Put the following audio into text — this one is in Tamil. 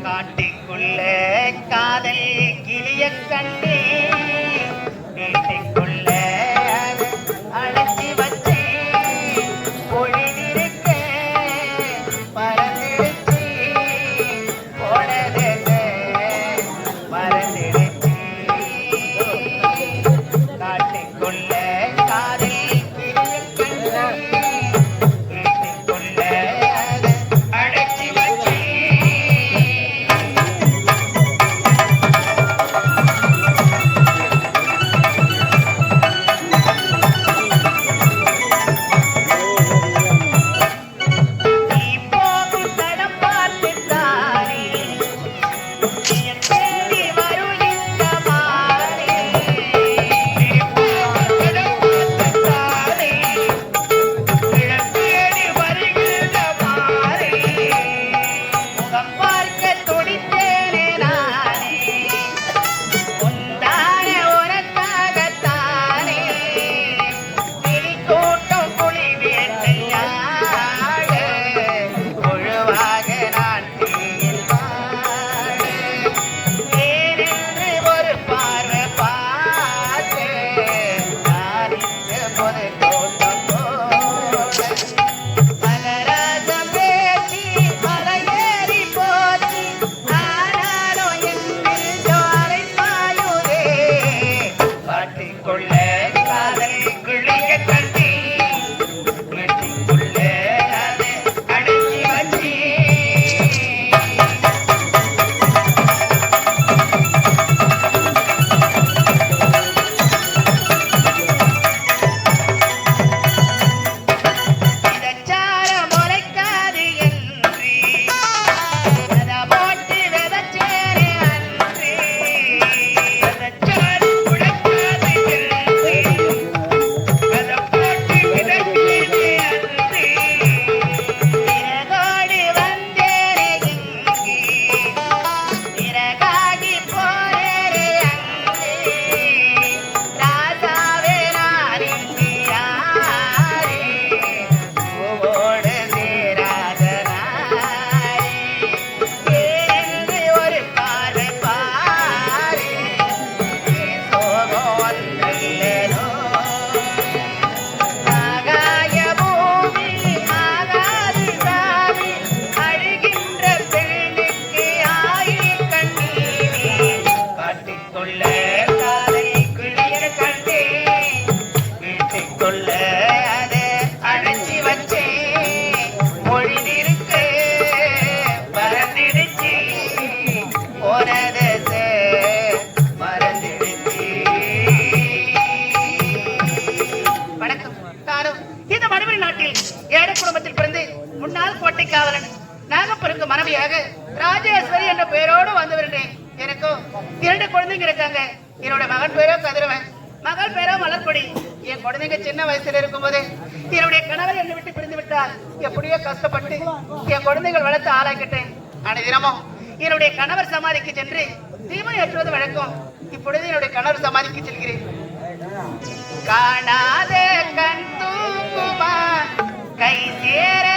காட்டிக்குள்ள காதல் கிளிய கண்டே வீட்டுக்குள்ள அழைச்சி வச்சே பொழிதிருக்க பறந்துடுச்சு போனது மறந்துடுச்சு காட்டுக்குள்ள காதல் கிளிய கண்டே நாகப்பருக்கு மனைவியாக ராஜேஸ்வரி என்ற பெயரோடு வந்து வருகிறேன். எனக்கும் 2 குழந்தைங்க இருக்காங்க. என்னோட மகன் பேரோ கதிரவன், மகள் பேரோ மலர்கொடி. என் குழந்தைங்க சின்ன வயசுல இருக்கும்போது என்னுடைய கணவர் என்னை விட்டு பிரிந்து விட்டார். எப்படியோ கஷ்டப்பட்டு என் குழந்தைகள் வளர்த்து ஆளாக்கிட்டேன். அனைதினமும் என்னுடைய கணவர் சமாதிக்கு சென்று தீபம் ஏற்றுவது வழக்கம். இப்பொழுது என்னுடைய கணவர் சமாதிக்கு செல்கிறேன். காணாத கண் தூங்குமா கை சேர